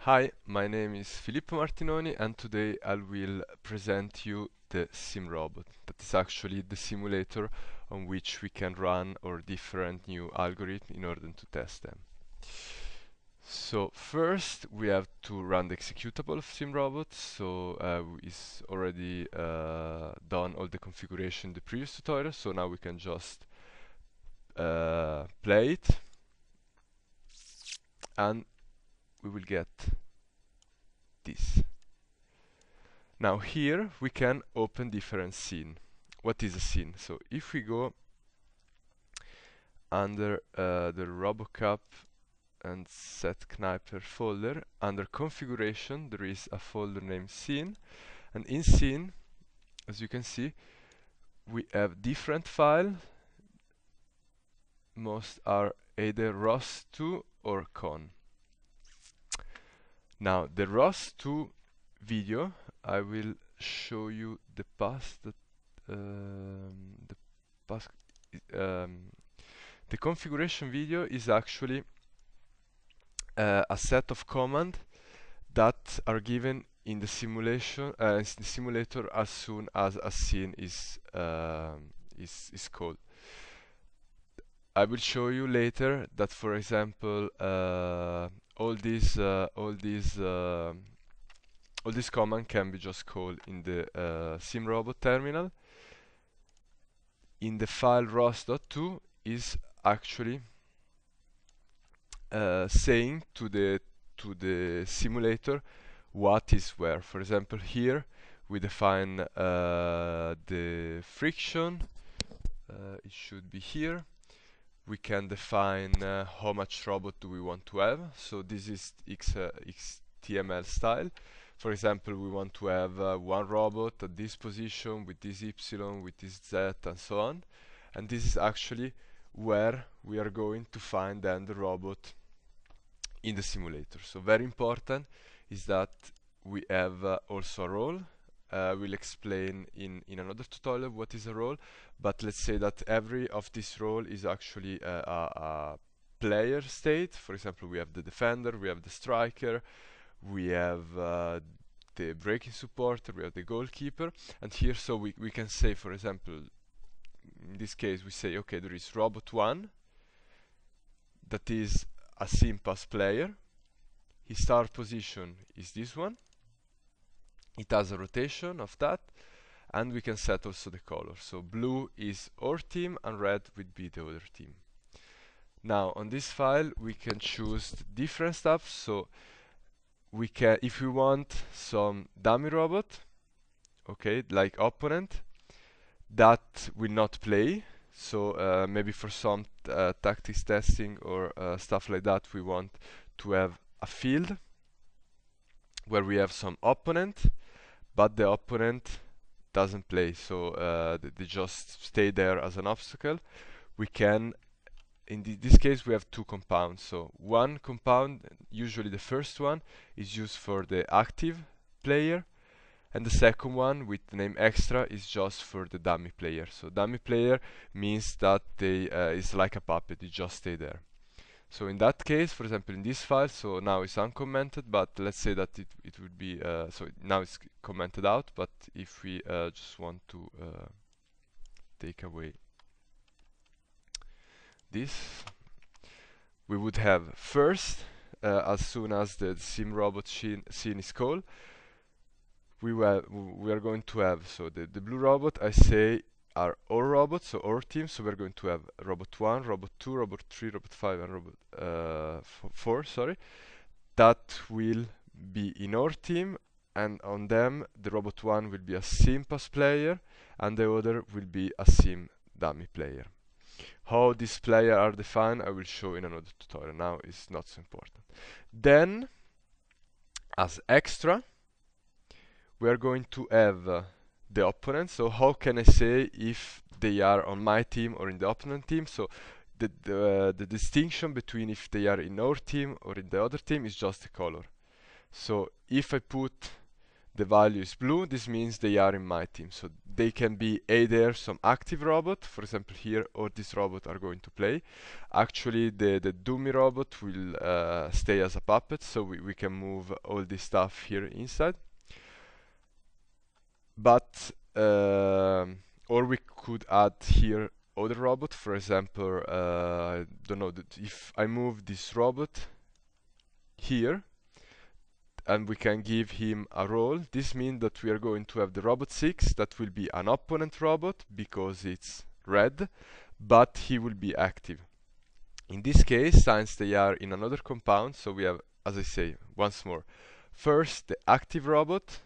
Hi, my name is Filippo Martinoni and today I will present you the SimRobot. That is actually the simulator on which we can run our different new algorithms in order to test them. So first we have to run the executable of SimRobot. So it's already done all the configuration in the previous tutorial, so now we can just play it and we will get this. Now here we can open different scene. What is a scene? So if we go under the RoboCup and Z-Knipser folder, under configuration there is a folder named scene, and in scene, as you can see, we have different files. Most are either ROS2 or con. Now the ROS2 video, I will show you the path that the configuration video is actually a set of commands that are given in the simulation in the simulator as soon as a scene is called. I will show you later that, for example, all these commands can be just called in the SimRobot terminal. In the file ros.2 is actually saying to the simulator what is where. For example, here we define the friction. It should be here. We can define how much robot do we want to have. So this is XTML style. For example, we want to have one robot at this position with this Y, with this Z, and so on. And this is actually where we are going to find then the robot in the simulator. So very important is that we have also a role. We'll explain in another tutorial what is a role, but let's say that every of this role is actually a player state. For example, we have the defender, we have the striker, we have the braking supporter, we have the goalkeeper, and here so we can say, for example, in this case we say, okay, there is robot 1 that is a SimPass player. His start position is this one. It has a rotation of that, and we can set also the color. So blue is our team and red would be the other team. Now on this file we can choose different stuff. So we can, if we want some dummy robot, okay, like opponent, that will not play. So maybe for some tactics testing or stuff like that, we want to have a field where we have some opponent, but the opponent doesn't play, so they just stay there as an obstacle. We can, in this case, we have two compounds. So one compound, usually the first one, is used for the active player, and the second one with the name extra is just for the dummy player. So dummy player means that they is like a puppet, you just stay there. So in that case, for example, in this file, so now it's uncommented, but let's say that it would be, so now it's commented out, but if we just want to take away this, we would have first, as soon as the SimRobot scene is called, we are going to have, so the blue robot, I say, are our robots, so our team. So we're going to have robot 1, robot 2, robot 3, robot 5, and robot 4, sorry. That will be in our team, and on them the robot 1 will be a SimPass player and the other will be a Sim dummy player. How these players are defined I will show in another tutorial. Now it's not so important. Then as extra we are going to have the opponent. So how can I say if they are on my team or in the opponent team? So the distinction between if they are in our team or in the other team is just the color. So if I put the value is blue, this means they are in my team. So they can be either some active robot, for example here, or this robot are going to play. Actually, the dummy robot will stay as a puppet, so we can move all this stuff here inside. But or we could add here other robot, for example, I don't know, if I move this robot here, and we can give him a role, this means that we are going to have the robot 6 that will be an opponent robot because it's red, but he will be active. In this case, since they are in another compound, so we have, as I say, once more, first the active robot,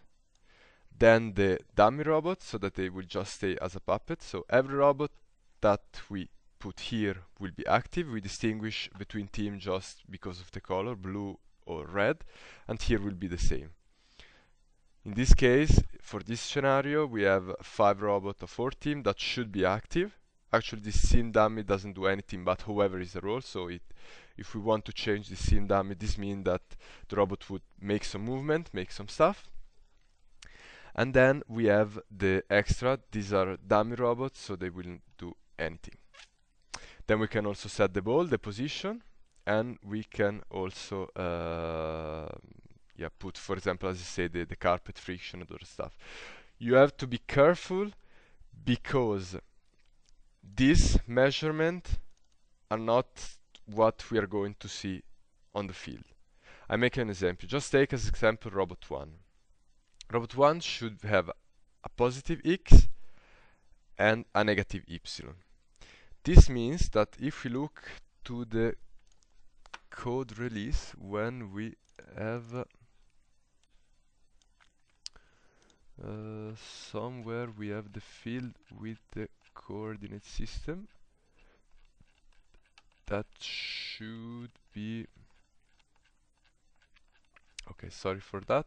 then the dummy robot, so that they will just stay as a puppet. So every robot that we put here will be active. We distinguish between team just because of the color, blue or red, and here will be the same. In this case, for this scenario, we have 5 robots of our team that should be active. Actually, this scene dummy doesn't do anything, but however is a role, so if we want to change the scene dummy, this means that the robot would make some movement, make some stuff. And then we have the extra, these are dummy robots, so they wouldn't do anything. Then we can also set the ball, the position, and we can also put, for example, as I say, the carpet friction and other stuff. You have to be careful because these measurements are not what we are going to see on the field. I make an example. Just take as example robot 1. Robot 1 should have a positive x and a negative y. This means that if we look to the code release, when we have somewhere we have the field with the coordinate system, that should be okay, sorry for that.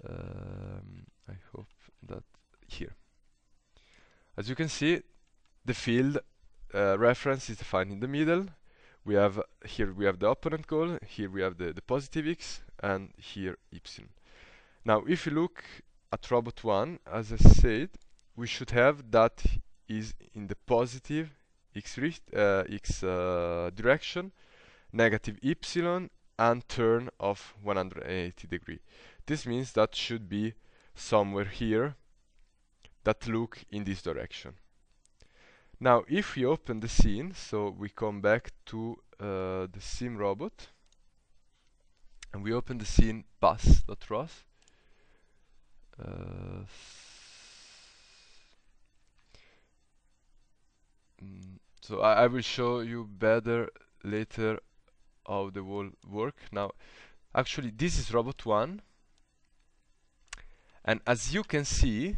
I hope that here, as you can see, the field reference is defined in the middle. We have here we have the opponent goal, here we have the positive x, and here y. Now if you look at robot 1, as I said, we should have that is in the positive x direction, negative y, and turn of 180 degree. This means that should be somewhere here that look in this direction. Now if we open the scene, so we come back to the SimRobot, and we open the scene pass.ros. So I will show you better later how the wall work. Now actually this is robot 1, and as you can see,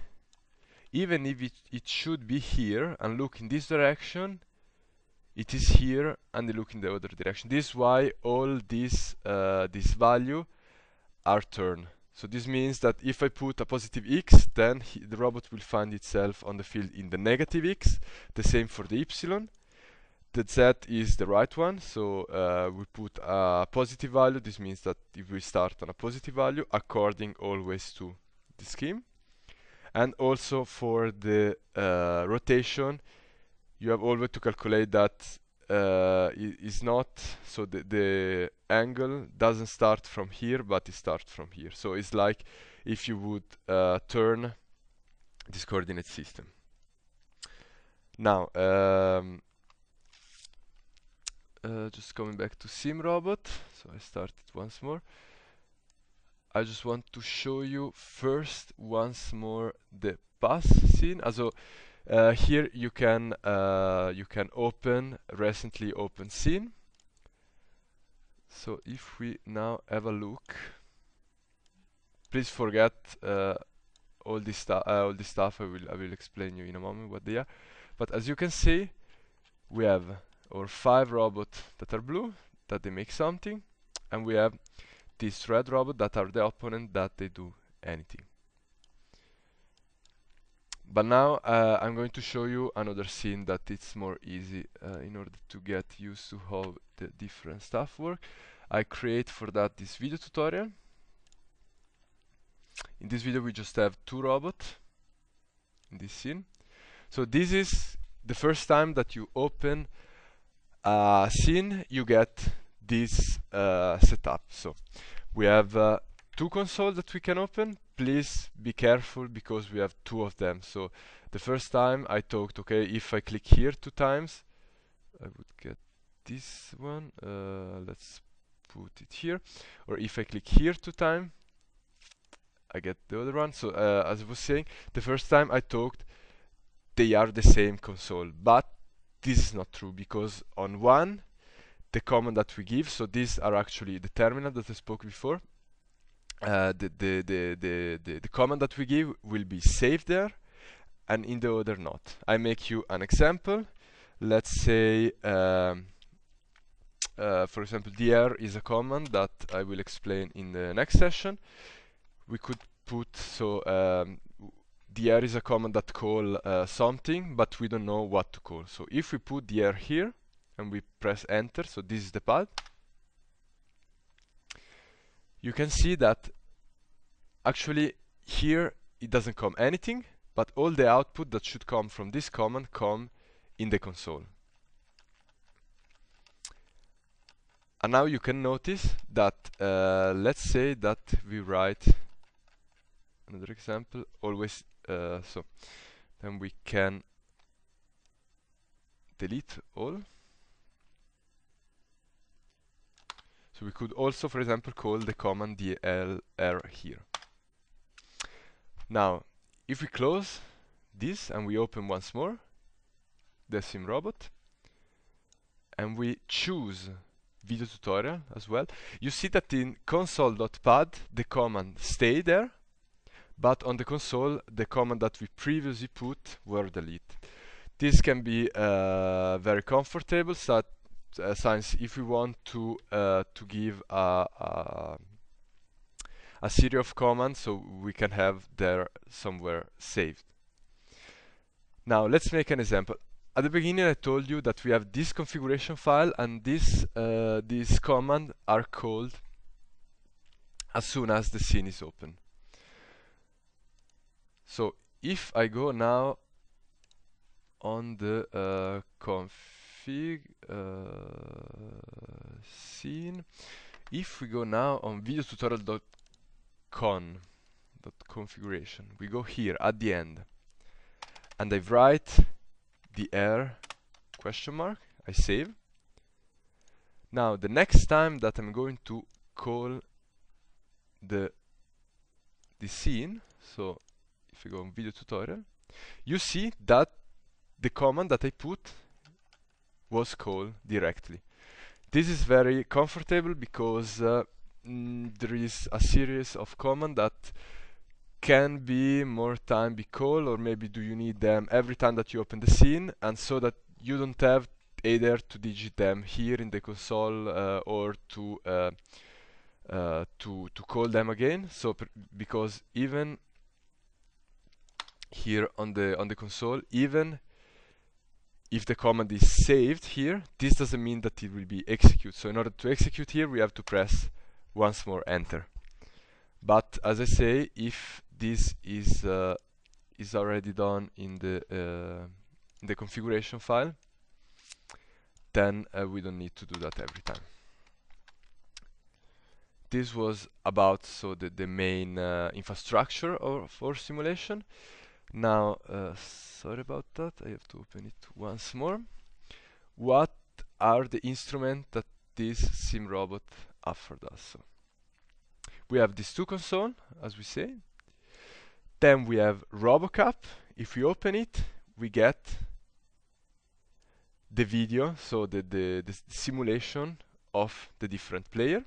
even if it should be here and look in this direction, it is here and they look in the other direction. This is why all these this value are turned. So this means that if I put a positive x, then the robot will find itself on the field in the negative x. The same for the y. The z is the right one, so we put a positive value. This means that if we start on a positive value, according always to the scheme. And also for the rotation, you have always to calculate that is not, so the angle doesn't start from here, but it starts from here. So it's like if you would turn this coordinate system. Now just coming back to SimRobot, so I start it once more. I just want to show you first once more the pass scene. Also here you can open recently open scene. So if we now have a look, please forget all this stuff. I will explain you in a moment what they are. But as you can see, we have our 5 robots that are blue, that they make something, and we have this red robot that are the opponent, that they do anything. But now I'm going to show you another scene that it's more easy in order to get used to how the different stuff work. I create for that this video tutorial. in this video we just have two robots in this scene. So this is the first time that you open a scene, you get this setup. So we have two consoles that we can open. Please be careful because we have two of them. So the first time I talked, okay, if I click here 2 times, I would get this one. Let's put it here. Or if I click here 2 times, I get the other one. So as I was saying, the first time I talked, they are the same console, but this is not true, because on one, the command that we give, so these are actually the terminal that I spoke before, the command that we give will be saved there, and in the other not. I make you an example. Let's say for example, dr is a command that I will explain in the next session. We could put, so dr is a command that call something, but we don't know what to call. So if we put dr here and we press enter, so this is the pad, you can see that actually here it doesn't come anything, but all the output that should come from this command come in the console. And now you can notice that let's say that we write another example, always so then we can delete all. So we could also, for example, call the command dlr here. Now if we close this and we open once more the SimRobot and we choose video tutorial as well, you see that in console.pad the command stay there, but on the console the command that we previously put were deleted. This can be very comfortable, since if we want to give a series of commands, so we can have there somewhere saved. Now let's make an example. At the beginning I told you that we have this configuration file, and these commands are called as soon as the scene is open. So if I go now on the config scene, if we go now on videotutorial.configuration, we go here at the end and I write the R question mark, I save. Now the next time that I'm going to call the scene, so if you go on video tutorial, you see that the command that I put was called directly. This is very comfortable because there is a series of commands that can be more time be called, or maybe do you need them every time that you open the scene, and so that you don't have either to digit them here in the console or to call them again. So because even here on the console, even if the command is saved here, this doesn't mean that it will be executed. So in order to execute here, we have to press once more enter. But as I say, if this is already done in the configuration file, then we don't need to do that every time. This was about the main infrastructure for simulation. Now, sorry about that, I have to open it once more. What are the instruments that this SimRobot offered us? So we have these two consoles, as we say. Then we have RoboCap. If we open it, we get the video, so the simulation of the different player.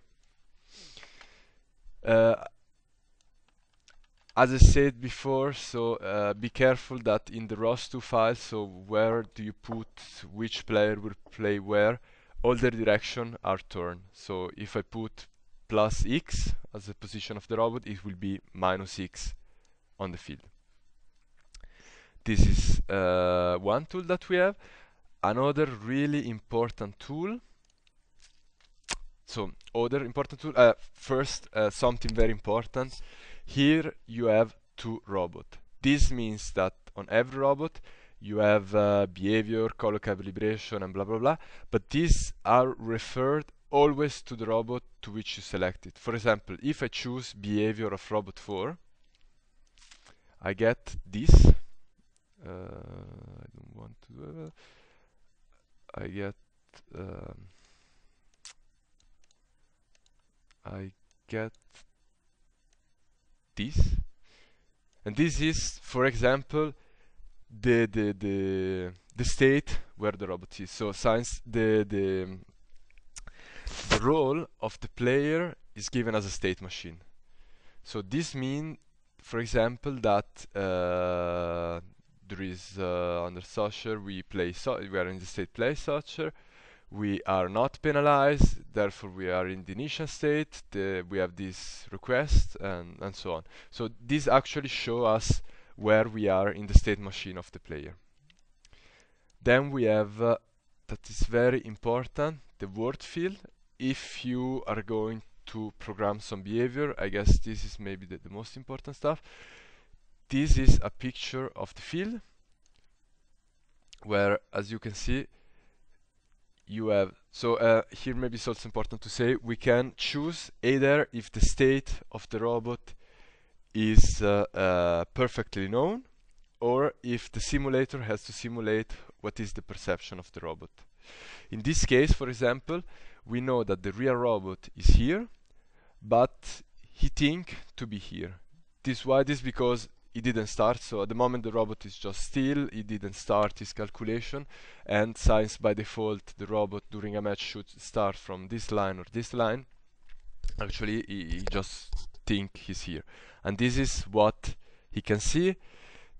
As I said before, so be careful that in the ROS2 file, so where do you put which player will play where, all the directions are turned. So if I put +X as the position of the robot, it will be -X on the field. This is one tool that we have. Another really important tool, so other important tool, first something very important, Here you have two robots. This means that on every robot you have behavior, color calibration, and blah blah blah, but these are referred always to the robot to which you select it. For example, if I choose behavior of robot 4, I get this. I don't want to. I get. I get this, and this is, for example, the state where the robot is. So since the role of the player is given as a state machine. So this means, for example, that there is under soccer we are in the state play soccer. We are not penalized, therefore we are in the initial state. We have this request and so on. So this actually shows us where we are in the state machine of the player. Then we have that is very important, the word field. If you are going to program some behavior, I guess this is maybe the most important stuff. This is a picture of the field where, as you can see, you have, so here maybe it's also important to say we can choose either if the state of the robot is perfectly known, or if the simulator has to simulate what is the perception of the robot. In this case, for example, we know that the real robot is here, but he thinks to be here. Why? This because he didn't start, so at the moment the robot is just still, he didn't start his calculation, and since by default the robot during a match should start from this line or this line, actually he just think he's here. And this is what he can see.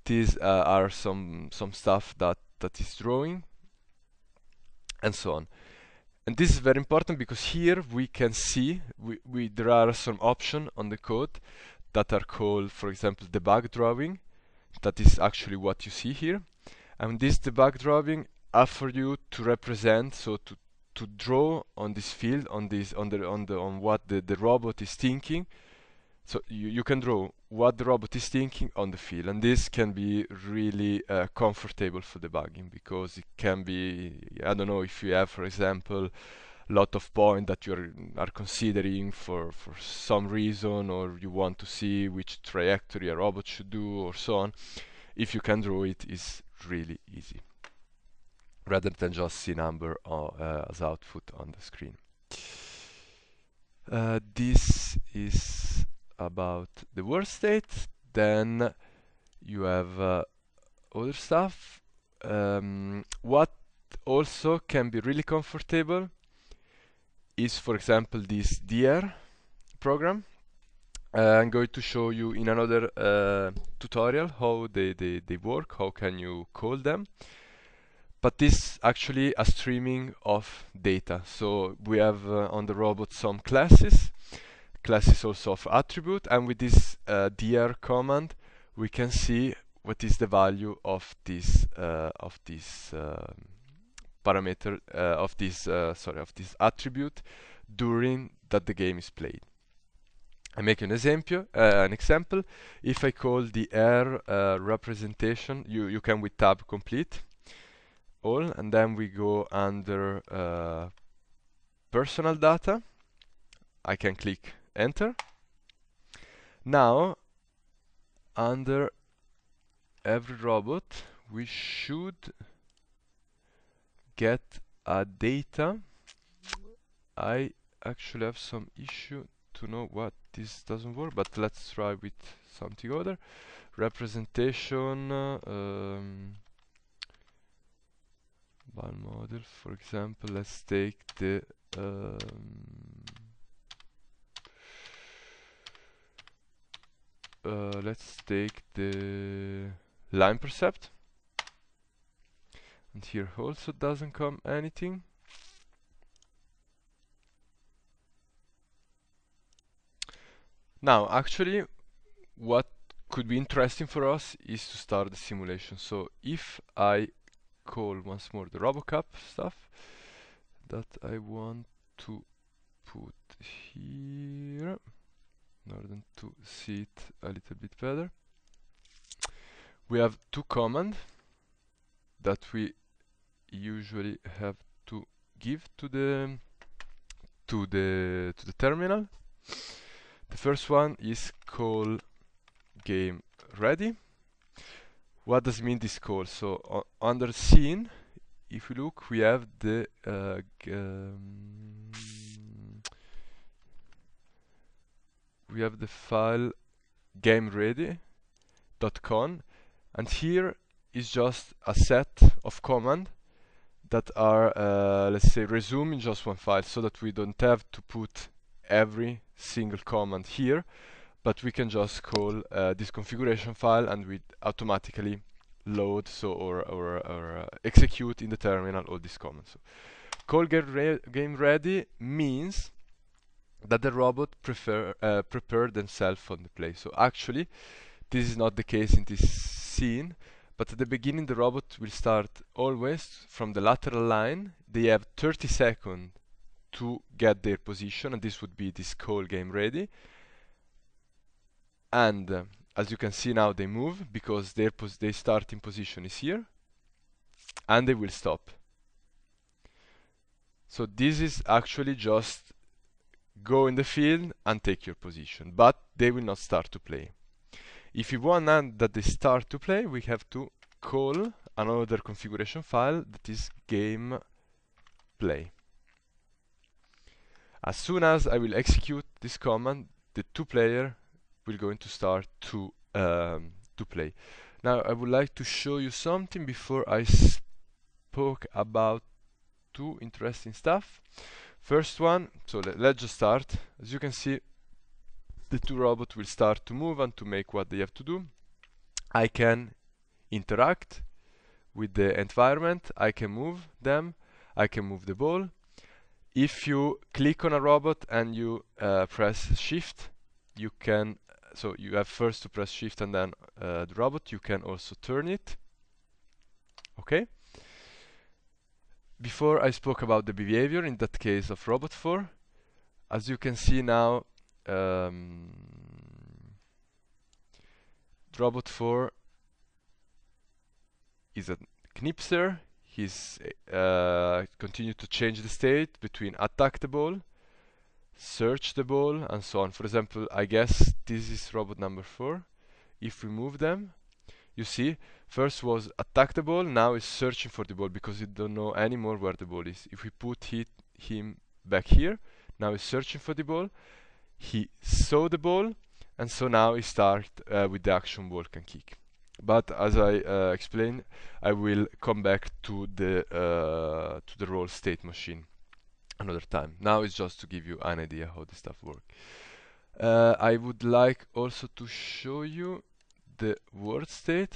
These are some stuff that is drawing, and so on. And this is very important because here we can see there are some options on the code that are called, for example, debug drawing. That is actually what you see here. And this debug drawing are for you to represent, so to draw on this field, on what the robot is thinking. So you can draw what the robot is thinking on the field, and this can be really comfortable for debugging, because it can be, I don't know, if you have, for example, a lot of points that you are considering for some reason, or you want to see which trajectory a robot should do, or so on. If you can draw it, is really easy, rather than just see number as output on the screen. This is about the world state. Then you have other stuff. What also can be really comfortable is, for example, this DR program. I'm going to show you in another tutorial how they work, how can you call them. But this actually a streaming of data. So we have on the robot some classes also of attribute, and with this dr command we can see what is the value of this parameter of this attribute during that the game is played. I make an example. If I call the R representation, you can with tab complete all, and then we go under personal data. I can click enter. Now under every robot we should get a data. I actually have some issue to know what this doesn't work, but let's try with something other. Representation bal model, for example. Let's take the line percept, and here also doesn't come anything. Now actually what could be interesting for us is to start the simulation. So if I call once more the RoboCup stuff that I want to put here in order to see it a little bit better. We have two commands that we usually have to give to the terminal. The first one is call game ready. What does mean this call? So under scene, if you look, we have the file gameready.conf, and here is just a set of commands that are let's say resume in just one file, so that we don't have to put every single command here, but we can just call this configuration file and we automatically load or execute in the terminal all these commands. So call game ready means that the robot prepare themselves for the play. So actually this is not the case in this scene, but at the beginning the robot will start always from the lateral line. They have 30 seconds to get their position, and this would be this call game ready. And as you can see now, they move because their starting position is here, and they will stop. So this is actually just go in the field and take your position, but they will not start to play. If we want that they start to play, we have to call another configuration file that is game play. As soon as I will execute this command, the two player will going to start to play. Now I would like to show you something before I spoke about two interesting stuff. First one, so let's just start. As you can see, the two robots will start to move and to make what they have to do. I can interact with the environment, I can move them, I can move the ball. If you click on a robot and you press shift, you can, so you have first to press shift and then the robot, you can also turn it. Okay. Before I spoke about the behavior in that case of robot 4. As you can see now, robot 4 is a Knipser. He's continue to change the state between attack the ball, search the ball, and so on. For example, I guess this is robot number 4. If we move them, you see, first was attack the ball, now is searching for the ball because you don't know anymore where the ball is. If we put him back here, now he's searching for the ball. He saw the ball, and so now he start with the action walk and kick. But as I explained, I will come back to the roll state machine another time. Now it's just to give you an idea how this stuff works. I would like also to show you the word state.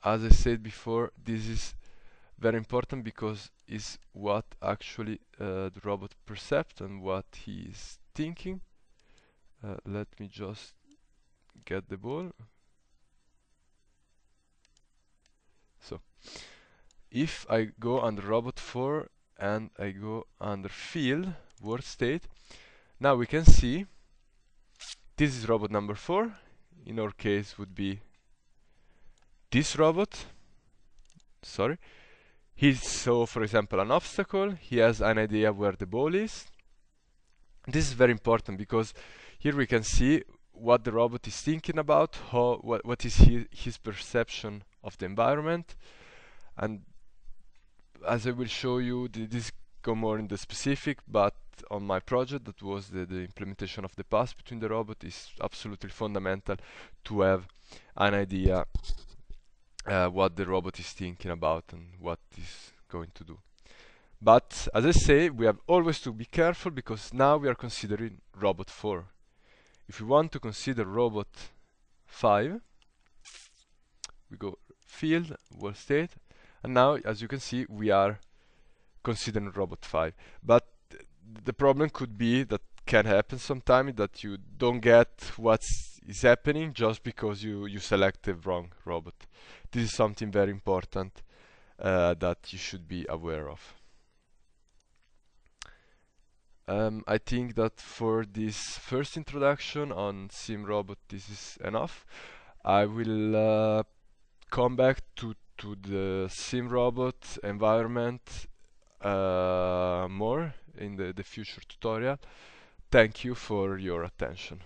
As I said before, this is very important because it's what actually the robot perceives and what he is thinking. Let me just get the ball. So if I go under robot 4 and I go under field word state, now we can see this is robot number 4. In our case would be this robot. Sorry. He saw, for example, an obstacle. He has an idea where the ball is. This is very important because here we can see what the robot is thinking about, what is his perception of the environment. And as I will show you, this go more in the specific, but on my project that was the implementation of the pass between the robot is absolutely fundamental to have an idea what the robot is thinking about and what is going to do. But as I say, we have always to be careful because now we are considering robot 4. If we want to consider robot 5, we go field, world state, and now as you can see we are considering robot 5. But the problem could be that can happen sometimes that you don't get what is happening just because you select the wrong robot. This is something very important that you should be aware of. I think that for this first introduction on SimRobot this is enough. I will come back to the SimRobot environment more in the future tutorial. Thank you for your attention.